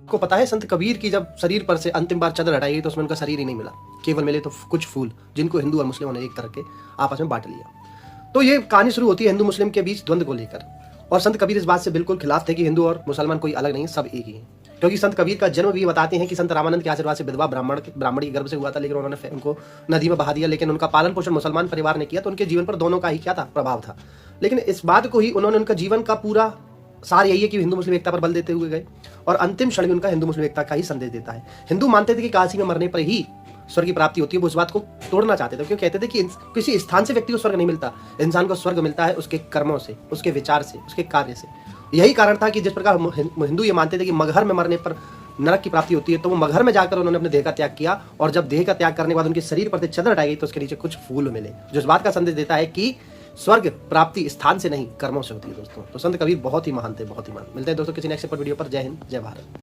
को पता है संत कबीर की जब शरीर पर से अंतिम बार चादर हटाई गई तो उसमें उनका शरीर ही नहीं मिला, केवल मिले तो कुछ फूल, जिनको हिंदू और मुस्लिमों ने एक तरह के आपस में बांट लिया। तो ये कहानी शुरू होती है हिंदू मुस्लिम के बीच द्वंद्व को लेकर, और संत कबीर इस बात से बिल्कुल खिलाफ थे कि हिंदू और मुसलमान कोई अलग नहीं है, सब एक ही है। क्योंकि संत कबीर का जन्म भी बताते हैं कि संत रामानंद के आशीर्वाद से विधवा ब्राह्मणी के गर्भ से हुआ था, लेकिन उन्होंने उनको नदी में बहा दिया। लेकिन उनका पालन पोषण मुसलमान परिवार ने किया, तो उनके जीवन पर दोनों का ही क्या था, प्रभाव था। लेकिन इस बात को ही उन्होंने, उनका जीवन का पूरा सार यही है कि हिंदू मुस्लिम एकता पर बल देते हुए गए, और अंतिम क्षण में उनका हिंदू मुस्लिम एकता का ही संदेश देता है। हिंदू मानते थे कि काशी में मरने पर ही स्वर्ग की प्राप्ति होती है, वो इस बात को तोड़ना चाहते थे, क्योंकि कहते थे कि किसी स्थान से व्यक्ति को स्वर्ग नहीं मिलता, इंसान को स्वर्ग मिलता है उसके कर्मों से, उसके विचार से, उसके कार्य से। यही कारण था कि जिस प्रकार हिंदू ये मानते थे कि मगहर में मरने पर नरक की प्राप्ति होती है, तो वो मगहर में जाकर उन्होंने अपने देह का त्याग किया, और जब देह का त्याग करने के बाद उनके शरीर पर से चादर हटाई गई तो उसके नीचे कुछ फूल मिले, जो इस बात का संदेश देता है कि स्वर्ग प्राप्ति स्थान से नहीं कर्मों से होती है दोस्तों। तो संत कबीर बहुत ही महान थे, बहुत ही महान। मिलते हैं दोस्तों किसी नेक्स्ट वीडियो पर। जय हिंद, जय भारत।